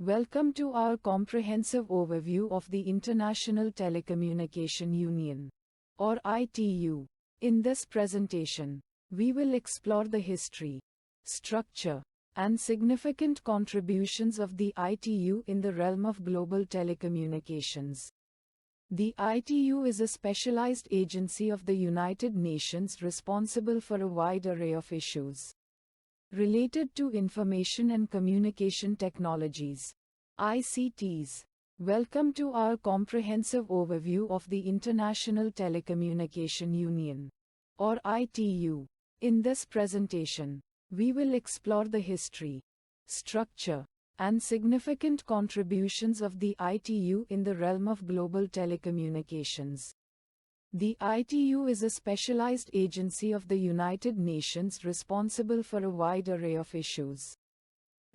Welcome to our comprehensive overview of the International Telecommunication Union, or ITU. In this presentation, we will explore the history, structure, and significant contributions of the ITU in the realm of global telecommunications. The ITU is a specialized agency of the United Nations responsible for a wide array of issues related to information and communication technologies, ICTs. Welcome to our comprehensive overview of the International Telecommunication Union, or ITU. In this presentation, we will explore the history, structure, and significant contributions of the ITU in the realm of global telecommunications. The ITU is a specialized agency of the United Nations responsible for a wide array of issues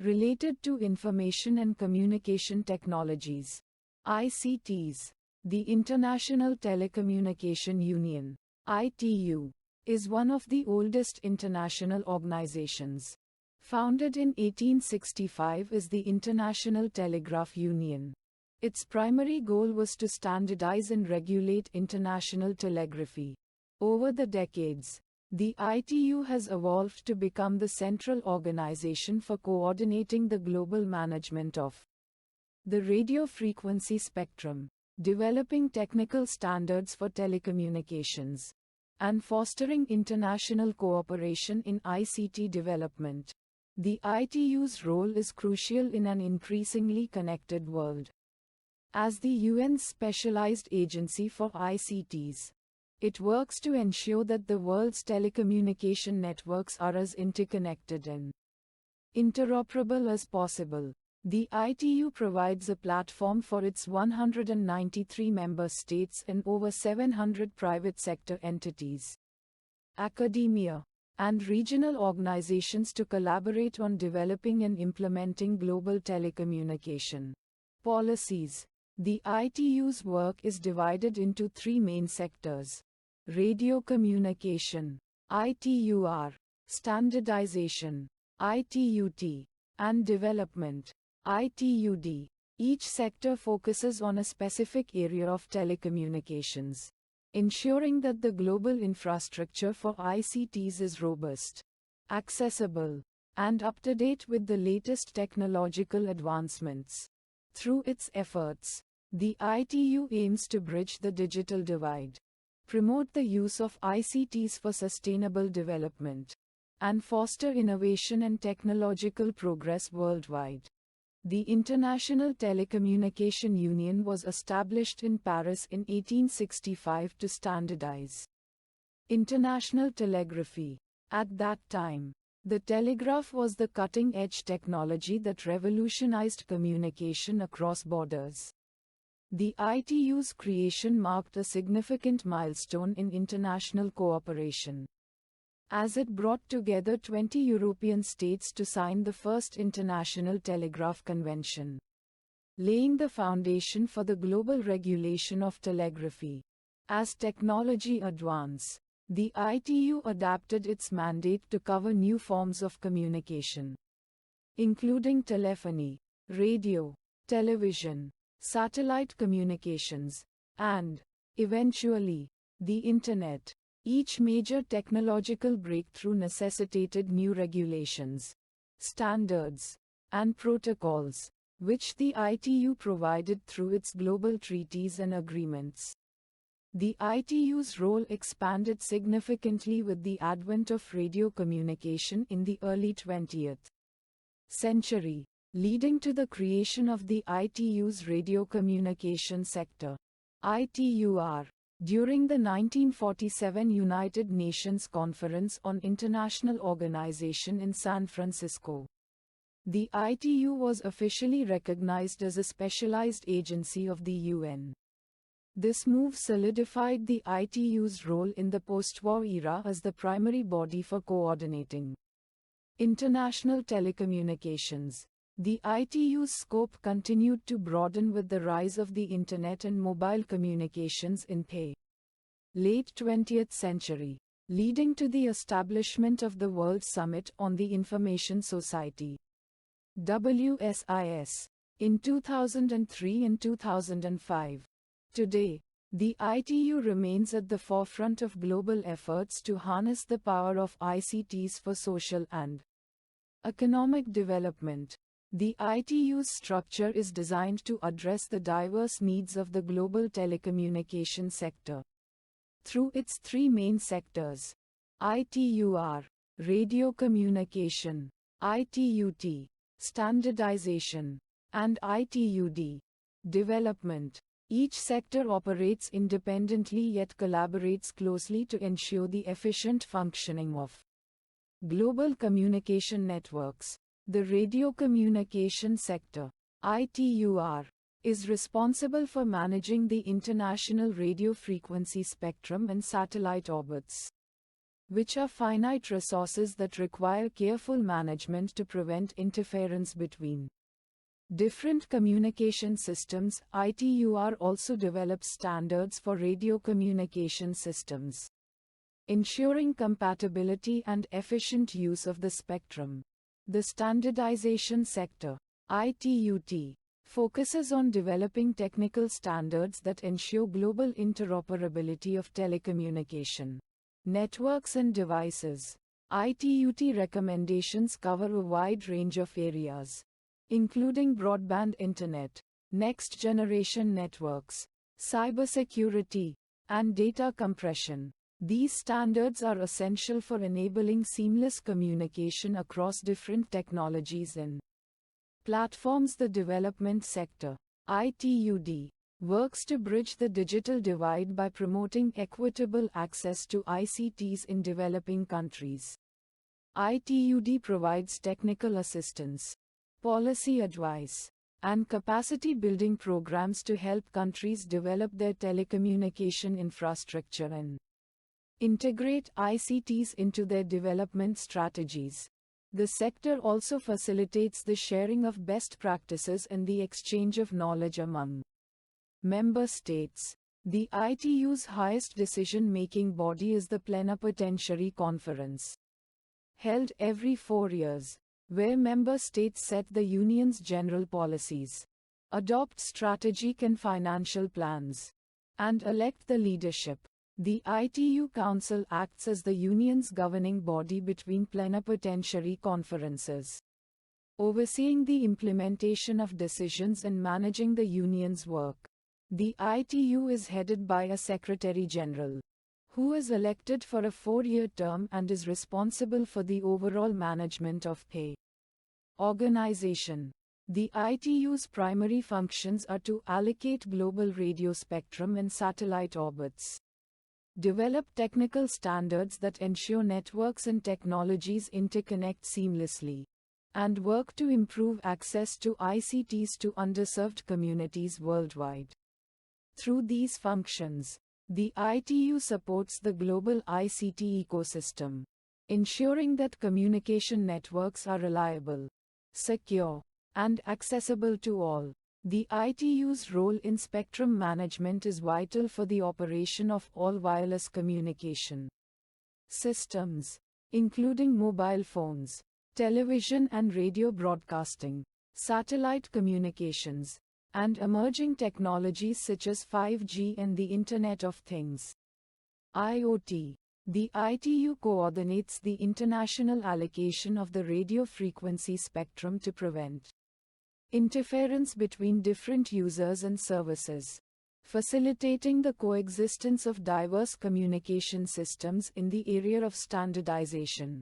related to information and communication technologies, ICTs. The International Telecommunication Union, ITU, is one of the oldest international organizations. Founded in 1865 as the International Telegraph Union. Its primary goal was to standardize and regulate international telegraphy. Over the decades, the ITU has evolved to become the central organization for coordinating the global management of the radio frequency spectrum, developing technical standards for telecommunications, and fostering international cooperation in ICT development. The ITU's role is crucial in an increasingly connected world. As the UN's specialized agency for ICTs, it works to ensure that the world's telecommunication networks are as interconnected and interoperable as possible. The ITU provides a platform for its 193 member states and over 700 private sector entities, academia, and regional organizations to collaborate on developing and implementing global telecommunication policies. The ITU's work is divided into three main sectors: radio communication, ITUR, standardization, ITUT, and development, ITUD. Each sector focuses on a specific area of telecommunications, ensuring that the global infrastructure for ICTs is robust, accessible, and up to date with the latest technological advancements. Through its efforts, the ITU aims to bridge the digital divide, promote the use of ICTs for sustainable development, and foster innovation and technological progress worldwide. The International Telecommunication Union was established in Paris in 1865 to standardize international telegraphy. At that time, the telegraph was the cutting-edge technology that revolutionized communication across borders. The ITU's creation marked a significant milestone in international cooperation, as it brought together 20 European states to sign the first International Telegraph Convention, laying the foundation for the global regulation of telegraphy. As technology advanced, the ITU adapted its mandate to cover new forms of communication, including telephony, radio, television, satellite communications, and, eventually, the Internet. Each major technological breakthrough necessitated new regulations, standards, and protocols, which the ITU provided through its global treaties and agreements. The ITU's role expanded significantly with the advent of radio communication in the early 20th century, leading to the creation of the ITU's radio communication sector, ITUR. During the 1947 United Nations Conference on International Organization in San Francisco, the ITU was officially recognized as a specialized agency of the UN. This move solidified the ITU's role in the post-war era as the primary body for coordinating international telecommunications. The ITU's scope continued to broaden with the rise of the Internet and mobile communications in the late 20th century, leading to the establishment of the World Summit on the Information Society, WSIS, in 2003 and 2005. Today, the ITU remains at the forefront of global efforts to harness the power of ICTs for social and economic development. The ITU's structure is designed to address the diverse needs of the global telecommunication sector. Through its three main sectors, ITUR, radio communication, ITUT, standardization, and ITUD, development, each sector operates independently yet collaborates closely to ensure the efficient functioning of global communication networks. The radio communication sector, ITUR, is responsible for managing the international radio frequency spectrum and satellite orbits, which are finite resources that require careful management to prevent interference between different communication systems. ITUR also develops standards for radio communication systems, ensuring compatibility and efficient use of the spectrum. The standardization sector, ITUT, focuses on developing technical standards that ensure global interoperability of telecommunication networks and devices. ITUT recommendations cover a wide range of areas, including broadband internet, next-generation networks, cybersecurity, and data compression. These standards are essential for enabling seamless communication across different technologies and platforms. The development sector, ITUD, works to bridge the digital divide by promoting equitable access to ICTs in developing countries. ITUD provides technical assistance, policy advice, and capacity building programs to help countries develop their telecommunication infrastructure and integrate ICTs into their development strategies. The sector also facilitates the sharing of best practices and the exchange of knowledge among member states. The ITU's highest decision-making body is the Plenipotentiary Conference, held every 4 years, where member states set the Union's general policies, adopt strategic and financial plans, and elect the leadership. The ITU Council acts as the Union's governing body between plenipotentiary conferences, overseeing the implementation of decisions and managing the Union's work. The ITU is headed by a Secretary General, who is elected for a 4-year term and is responsible for the overall management of the organization. The ITU's primary functions are to allocate global radio spectrum and satellite orbits, develop technical standards that ensure networks and technologies interconnect seamlessly, and work to improve access to ICTs to underserved communities worldwide. Through these functions, the ITU supports the global ICT ecosystem, ensuring that communication networks are reliable, secure, and accessible to all. The ITU's role in spectrum management is vital for the operation of all wireless communication systems, including mobile phones, television and radio broadcasting, satellite communications, and emerging technologies such as 5G and the Internet of Things, IoT. The ITU coordinates the international allocation of the radio frequency spectrum to prevent interference between different users and services, facilitating the coexistence of diverse communication systems in the area of standardization.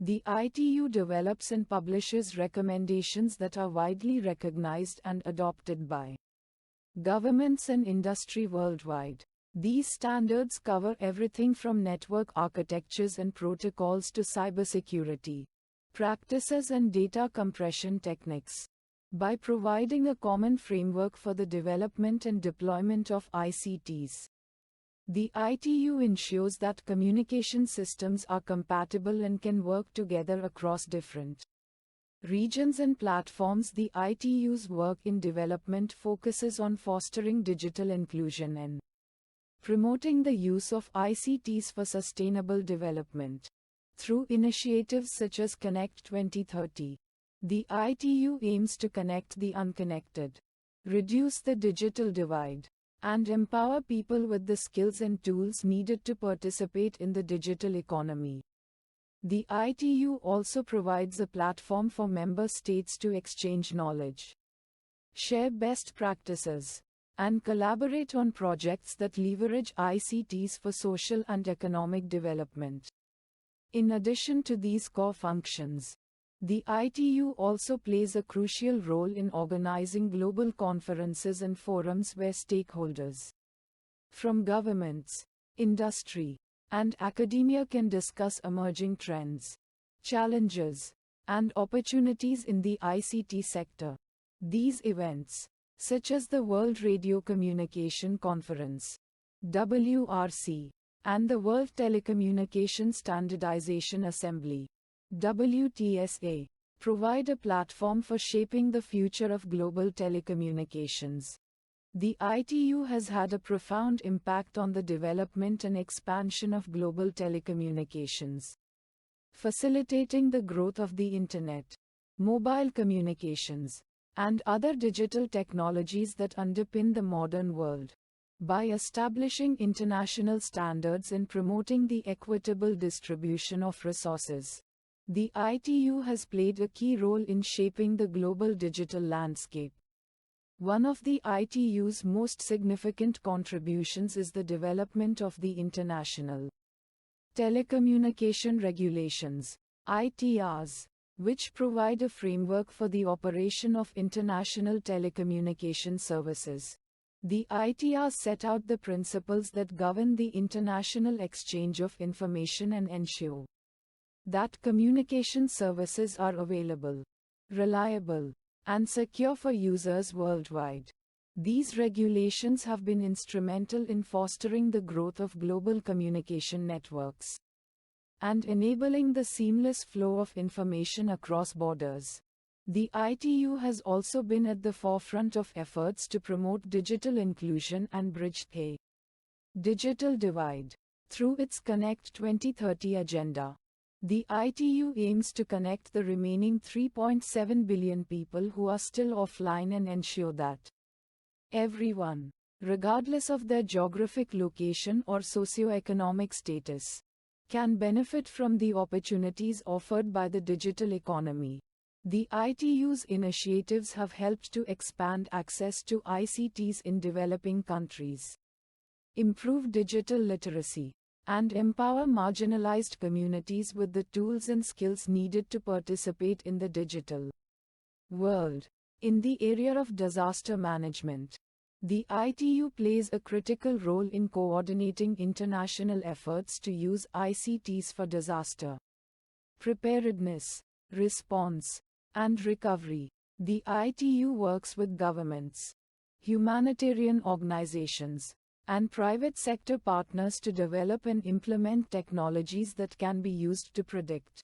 The ITU develops and publishes recommendations that are widely recognized and adopted by governments and industry worldwide. These standards cover everything from network architectures and protocols to cybersecurity practices and data compression techniques. By providing a common framework for the development and deployment of ICTs, the ITU ensures that communication systems are compatible and can work together across different regions and platforms. The ITU's work in development focuses on fostering digital inclusion and promoting the use of ICTs for sustainable development. Through initiatives such as Connect 2030, The ITU aims to connect the unconnected, reduce the digital divide, and empower people with the skills and tools needed to participate in the digital economy. The ITU also provides a platform for member states to exchange knowledge, share best practices, and collaborate on projects that leverage ICTs for social and economic development. In addition to these core functions, the ITU also plays a crucial role in organizing global conferences and forums where stakeholders from governments, industry, and academia can discuss emerging trends, challenges, and opportunities in the ICT sector. These events, such as the World Radio Communication Conference, WRC, and the World Telecommunication Standardization Assembly, WTSA, provide a platform for shaping the future of global telecommunications. The ITU has had a profound impact on the development and expansion of global telecommunications, facilitating the growth of the Internet, mobile communications, and other digital technologies that underpin the modern world. By establishing international standards and promoting the equitable distribution of resources, the ITU has played a key role in shaping the global digital landscape. One of the ITU's most significant contributions is the development of the International Telecommunication Regulations, ITRs, which provide a framework for the operation of international telecommunication services. The ITRs set out the principles that govern the international exchange of information and ensure that communication services are available, reliable, and secure for users worldwide. These regulations have been instrumental in fostering the growth of global communication networks and enabling the seamless flow of information across borders. The ITU has also been at the forefront of efforts to promote digital inclusion and bridge the digital divide. Through its Connect 2030 agenda, the ITU aims to connect the remaining 3.7 billion people who are still offline and ensure that everyone, regardless of their geographic location or socioeconomic status, can benefit from the opportunities offered by the digital economy. The ITU's initiatives have helped to expand access to ICTs in developing countries, improve digital literacy, and empower marginalized communities with the tools and skills needed to participate in the digital world. In the area of disaster management, the ITU plays a critical role in coordinating international efforts to use ICTs for disaster preparedness, response, and recovery. The ITU works with governments, humanitarian organizations, and private sector partners to develop and implement technologies that can be used to predict,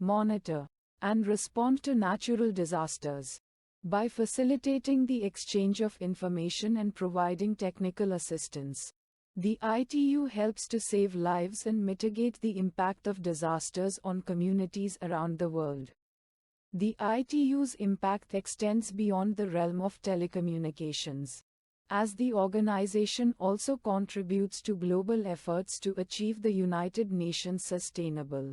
monitor, and respond to natural disasters. By facilitating the exchange of information and providing technical assistance, the ITU helps to save lives and mitigate the impact of disasters on communities around the world. The ITU's impact extends beyond the realm of telecommunications, as the organization also contributes to global efforts to achieve the United Nations Sustainable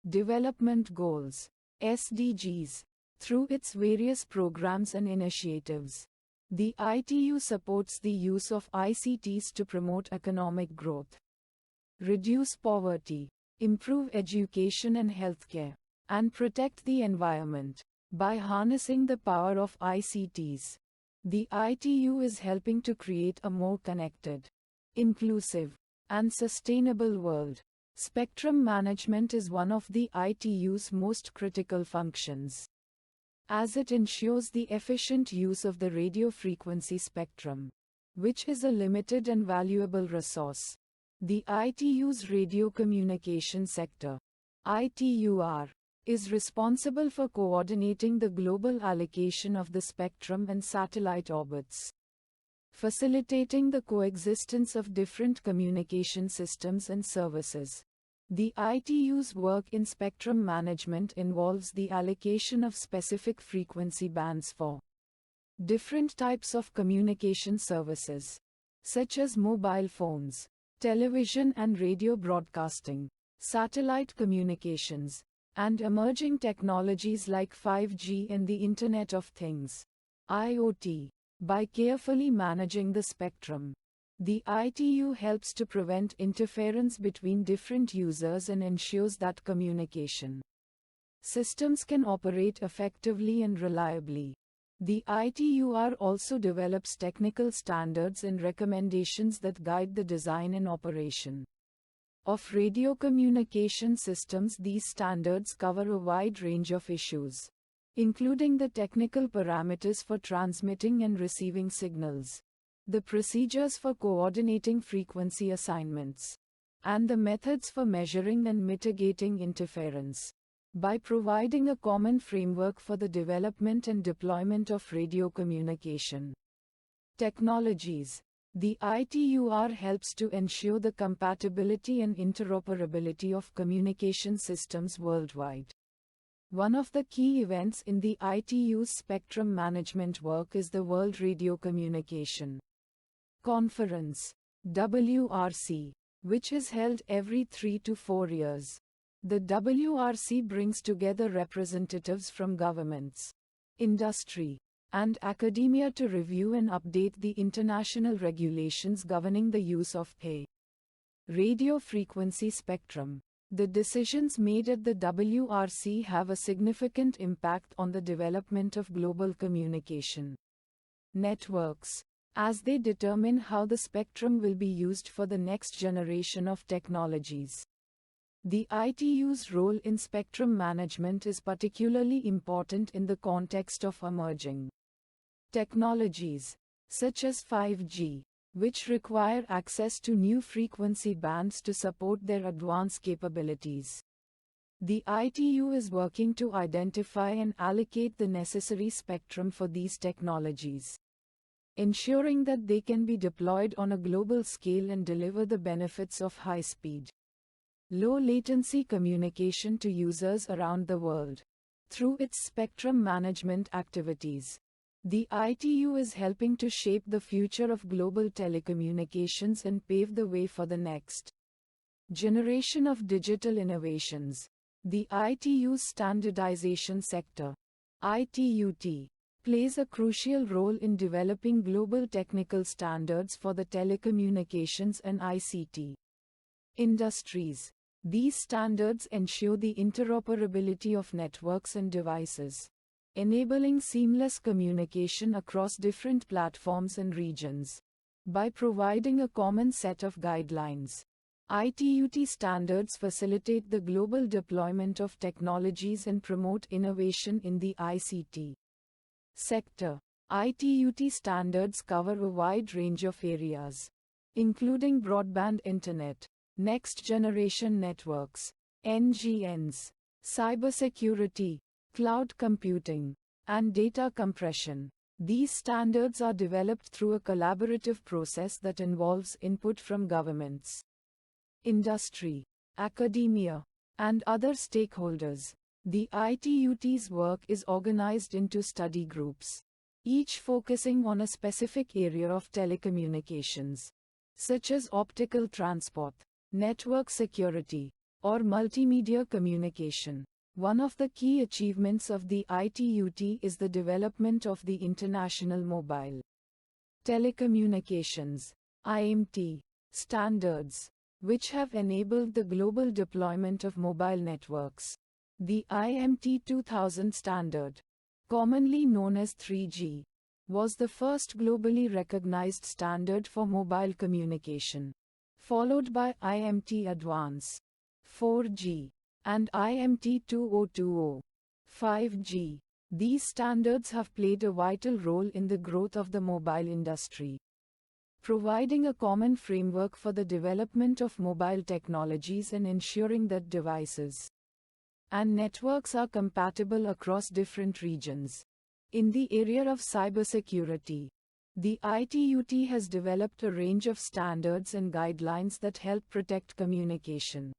Development Goals, SDGs. Through its various programs and initiatives, the ITU supports the use of ICTs to promote economic growth, reduce poverty, improve education and healthcare, and protect the environment. By harnessing the power of ICTs, the ITU is helping to create a more connected, inclusive, and sustainable world. Spectrum management is one of the ITU's most critical functions, as it ensures the efficient use of the radio frequency spectrum, which is a limited and valuable resource. The ITU's radio communication sector, ITUR, is responsible for coordinating the global allocation of the spectrum and satellite orbits, facilitating the coexistence of different communication systems and services. The ITU's work in spectrum management involves the allocation of specific frequency bands for different types of communication services, such as mobile phones, television and radio broadcasting, satellite communications, and emerging technologies like 5G and the Internet of Things, IoT. By carefully managing the spectrum, the ITU helps to prevent interference between different users and ensures that communication systems can operate effectively and reliably. The ITUR also develops technical standards and recommendations that guide the design and operation of radio communication systems. These standards cover a wide range of issues, including the technical parameters for transmitting and receiving signals, the procedures for coordinating frequency assignments, and the methods for measuring and mitigating interference. By providing a common framework for the development and deployment of radio communication technologies, the ITUR helps to ensure the compatibility and interoperability of communication systems worldwide. One of the key events in the ITU's spectrum management work is the World Radio Communication Conference, WRC, which is held every 3 to 4 years. The WRC brings together representatives from governments, industry, and academia to review and update the international regulations governing the use of radio frequency spectrum. The decisions made at the WRC have a significant impact on the development of global communication networks, as they determine how the spectrum will be used for the next generation of technologies. The ITU's role in spectrum management is particularly important in the context of emerging technologies, such as 5G, which require access to new frequency bands to support their advanced capabilities. The ITU is working to identify and allocate the necessary spectrum for these technologies, ensuring that they can be deployed on a global scale and deliver the benefits of high-speed, low-latency communication to users around the world. Through its spectrum management activities, the ITU is helping to shape the future of global telecommunications and pave the way for the next generation of digital innovations. The ITU's standardization sector, ITUT, plays a crucial role in developing global technical standards for the telecommunications and ICT industries. These standards ensure the interoperability of networks and devices, enabling seamless communication across different platforms and regions. By providing a common set of guidelines, ITUT standards facilitate the global deployment of technologies and promote innovation in the ICT sector. ITUT standards cover a wide range of areas, including broadband internet, next-generation networks, NGNs, cybersecurity, cloud computing, and data compression. These standards are developed through a collaborative process that involves input from governments, industry, academia, and other stakeholders. The ITUT's work is organized into study groups, each focusing on a specific area of telecommunications, such as optical transport, network security, or multimedia communication. One of the key achievements of the ITUT is the development of the International Mobile Telecommunications (IMT) standards, which have enabled the global deployment of mobile networks. The IMT 2000 standard, commonly known as 3G, was the first globally recognized standard for mobile communication, followed by IMT Advance, 4G, and IMT 2020, 5G. These standards have played a vital role in the growth of the mobile industry, providing a common framework for the development of mobile technologies and ensuring that devices and networks are compatible across different regions. In the area of cybersecurity, the ITUT has developed a range of standards and guidelines that help protect communication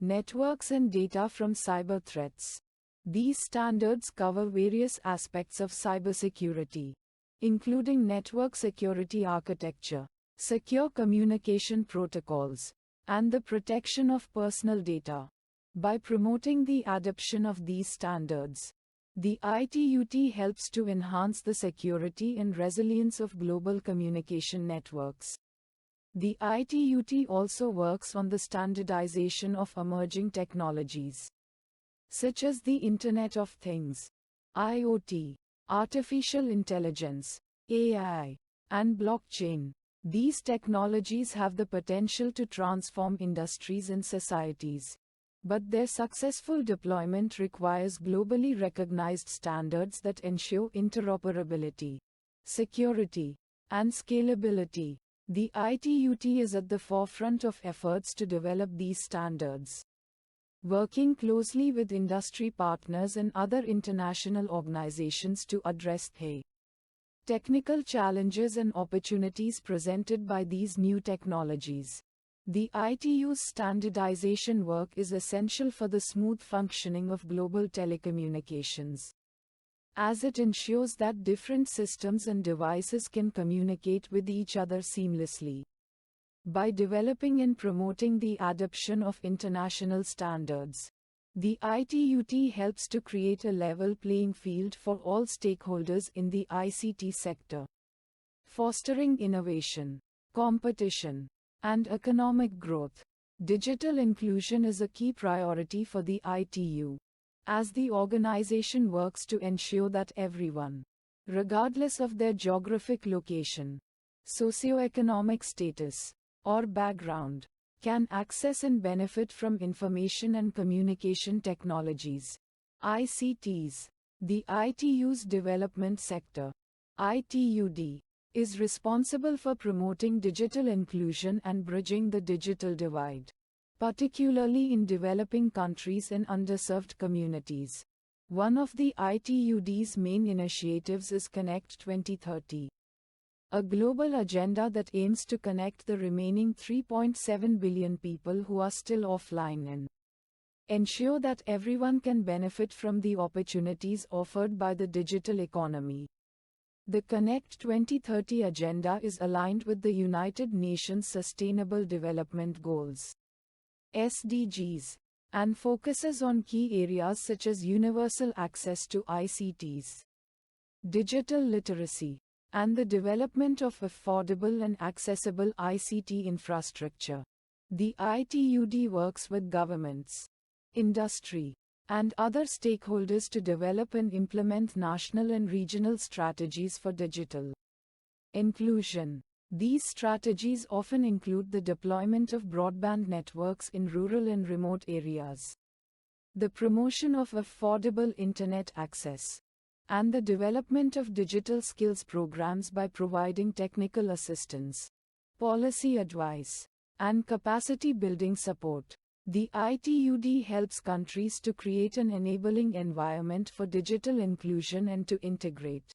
networks and data from cyber threats. These standards cover various aspects of cybersecurity, including network security architecture, secure communication protocols, and the protection of personal data. By promoting the adoption of these standards, the ITUT helps to enhance the security and resilience of global communication networks. The ITUT also works on the standardization of emerging technologies, such as the Internet of Things, IoT, artificial intelligence, AI, and blockchain. These technologies have the potential to transform industries and societies, but their successful deployment requires globally recognized standards that ensure interoperability, security, and scalability. The ITUT is at the forefront of efforts to develop these standards, working closely with industry partners and other international organizations to address the technical challenges and opportunities presented by these new technologies. The ITU's standardization work is essential for the smooth functioning of global telecommunications, as it ensures that different systems and devices can communicate with each other seamlessly. By developing and promoting the adoption of international standards, the ITUT helps to create a level playing field for all stakeholders in the ICT sector, fostering innovation, competition, and economic growth. Digital inclusion is a key priority for the ITU, as the organization works to ensure that everyone, regardless of their geographic location, socioeconomic status, or background, can access and benefit from information and communication technologies, ICTs. The ITU's development sector, ITUD, is responsible for promoting digital inclusion and bridging the digital divide, particularly in developing countries and underserved communities. One of the ITUD's main initiatives is Connect 2030, a global agenda that aims to connect the remaining 3.7 billion people who are still offline and ensure that everyone can benefit from the opportunities offered by the digital economy. The Connect 2030 agenda is aligned with the United Nations Sustainable Development Goals, SDGs, and focuses on key areas such as universal access to ICTs, digital literacy, and the development of affordable and accessible ICT infrastructure. The ITUD works with governments, industry, and other stakeholders to develop and implement national and regional strategies for digital inclusion. These strategies often include the deployment of broadband networks in rural and remote areas, the promotion of affordable internet access, and the development of digital skills programs by providing technical assistance, policy advice, and capacity building support. The ITUD helps countries to create an enabling environment for digital inclusion and to integrate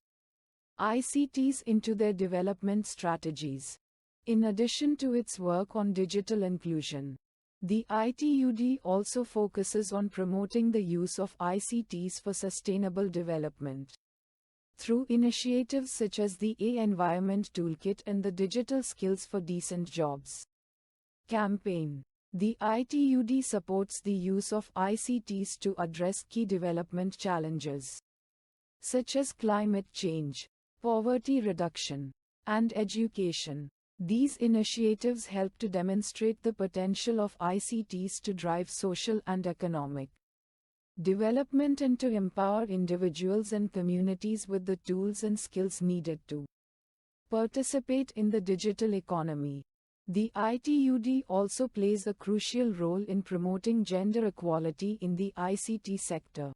ICTs into their development strategies. In addition to its work on digital inclusion, the ITUD also focuses on promoting the use of ICTs for sustainable development. Through initiatives such as the E-Environment Toolkit and the Digital Skills for Decent Jobs campaign, the ITUD supports the use of ICTs to address key development challenges, such as climate change, poverty reduction, and education. These initiatives help to demonstrate the potential of ICTs to drive social and economic development and to empower individuals and communities with the tools and skills needed to participate in the digital economy. The ITUD also plays a crucial role in promoting gender equality in the ICT sector,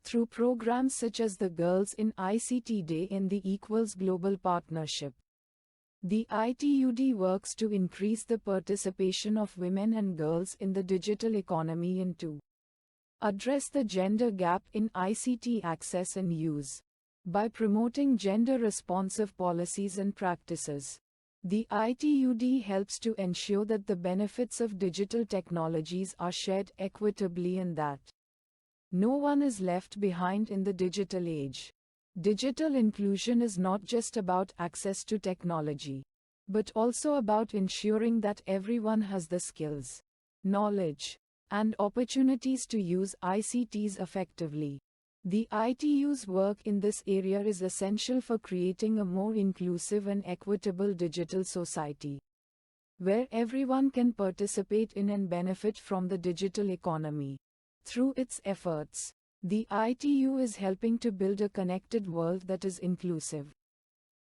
through programs such as the Girls in ICT Day and the Equals Global Partnership. The ITUD works to increase the participation of women and girls in the digital economy and to address the gender gap in ICT access and use. By promoting gender-responsive policies and practices, The ITUD helps to ensure that the benefits of digital technologies are shared equitably and that no one is left behind in the digital age. Digital inclusion is not just about access to technology, but also about ensuring that everyone has the skills, knowledge, and opportunities to use ICTs effectively. The ITU's work in this area is essential for creating a more inclusive and equitable digital society, where everyone can participate in and benefit from the digital economy. Through its efforts, the ITU is helping to build a connected world that is inclusive,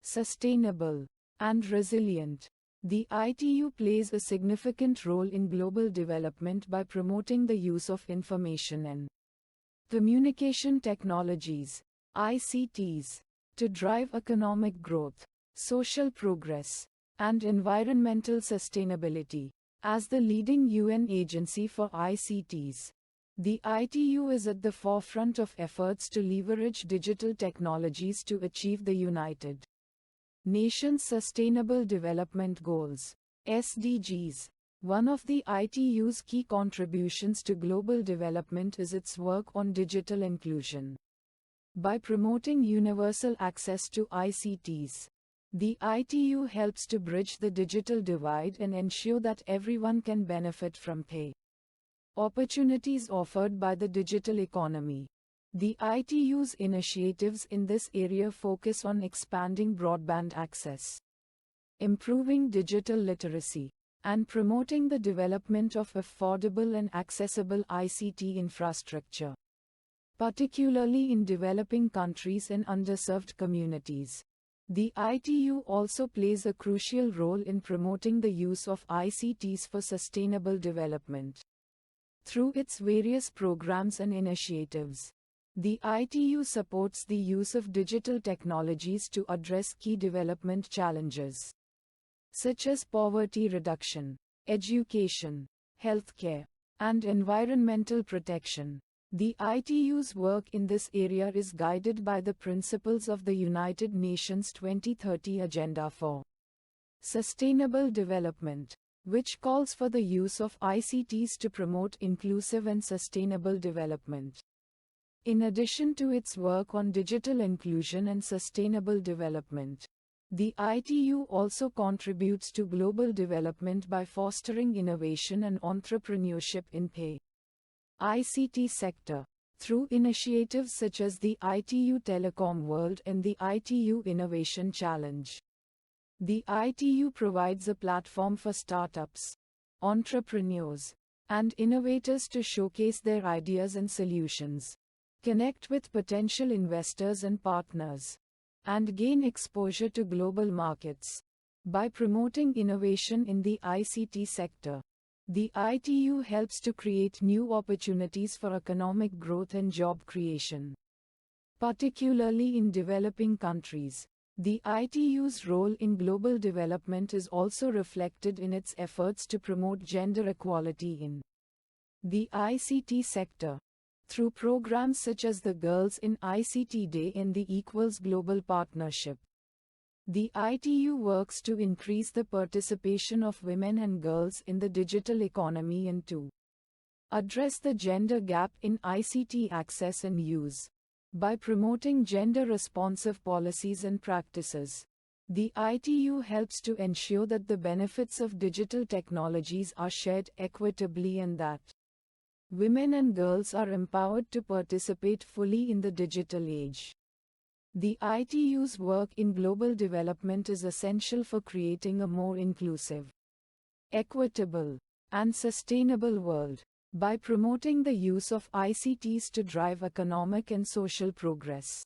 sustainable, and resilient. The ITU plays a significant role in global development by promoting the use of information and communication technologies, ICTs, to drive economic growth, social progress, and environmental sustainability. As the leading UN agency for ICTs, the ITU is at the forefront of efforts to leverage digital technologies to achieve the United Nations Sustainable Development Goals, SDGs. One of the ITU's key contributions to global development is its work on digital inclusion. By promoting universal access to ICTs, the ITU helps to bridge the digital divide and ensure that everyone can benefit from the opportunities offered by the digital economy. The ITU's initiatives in this area focus on expanding broadband access, improving digital literacy, and promoting the development of affordable and accessible ICT infrastructure, particularly in developing countries and underserved communities. The ITU also plays a crucial role in promoting the use of ICTs for sustainable development. Through its various programs and initiatives, the ITU supports the use of digital technologies to address key development challenges, such as poverty reduction, education, healthcare, and environmental protection. The ITU's work in this area is guided by the principles of the United Nations 2030 Agenda for Sustainable Development, which calls for the use of ICTs to promote inclusive and sustainable development. In addition to its work on digital inclusion and sustainable development, the ITU also contributes to global development by fostering innovation and entrepreneurship in the ICT sector. Through initiatives such as the ITU Telecom World and the ITU Innovation Challenge, the ITU provides a platform for startups, entrepreneurs, and innovators to showcase their ideas and solutions, connect with potential investors and partners, and gain exposure to global markets. By promoting innovation in the ICT sector, the ITU helps to create new opportunities for economic growth and job creation, particularly in developing countries. The ITU's role in global development is also reflected in its efforts to promote gender equality in the ICT sector. Through programs such as the Girls in ICT Day and the Equals Global Partnership, the ITU works to increase the participation of women and girls in the digital economy and to address the gender gap in ICT access and use. By promoting gender-responsive policies and practices, the ITU helps to ensure that the benefits of digital technologies are shared equitably and that women and girls are empowered to participate fully in the digital age. The ITU's work in global development is essential for creating a more inclusive, equitable, and sustainable world. By promoting the use of ICTs to drive economic and social progress,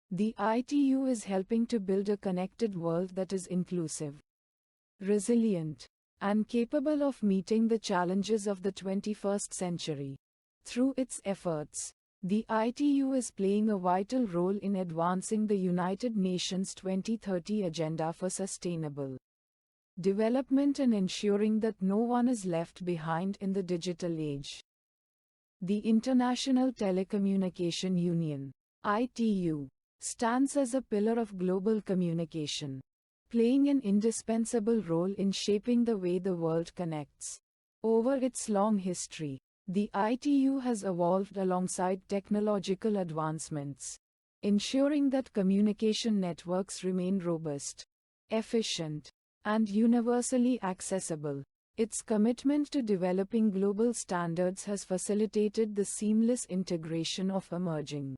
the ITU is helping to build a connected world that is inclusive, resilient, and capable of meeting the challenges of the 21st century. Through its efforts, the ITU is playing a vital role in advancing the United Nations 2030 Agenda for Sustainable Development and ensuring that no one is left behind in the digital age. The International Telecommunication Union, ITU, stands as a pillar of global communication, playing an indispensable role in shaping the way the world connects. Over its long history, the ITU has evolved alongside technological advancements, ensuring that communication networks remain robust, efficient, and universally accessible. Its commitment to developing global standards has facilitated the seamless integration of emerging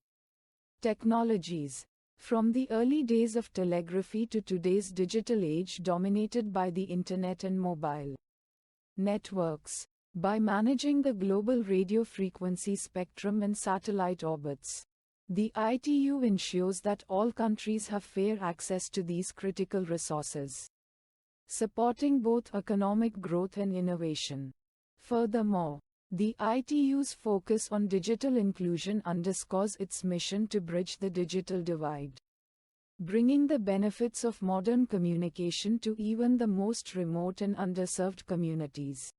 technologies, from the early days of telegraphy to today's digital age dominated by the Internet and mobile networks. By managing the global radio frequency spectrum and satellite orbits, the ITU ensures that all countries have fair access to these critical resources, supporting both economic growth and innovation. Furthermore, the ITU's focus on digital inclusion underscores its mission to bridge the digital divide, bringing the benefits of modern communication to even the most remote and underserved communities.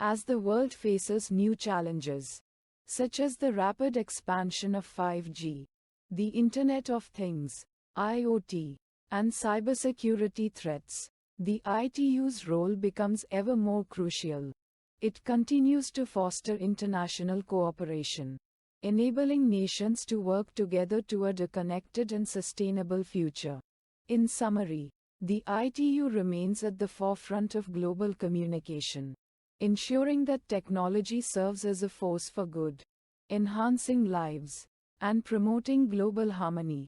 As the world faces new challenges, such as the rapid expansion of 5G, the Internet of Things, IoT, and cybersecurity threats, the ITU's role becomes ever more crucial. It continues to foster international cooperation, enabling nations to work together toward a connected and sustainable future. In summary, the ITU remains at the forefront of global communication, ensuring that technology serves as a force for good, enhancing lives, and promoting global harmony.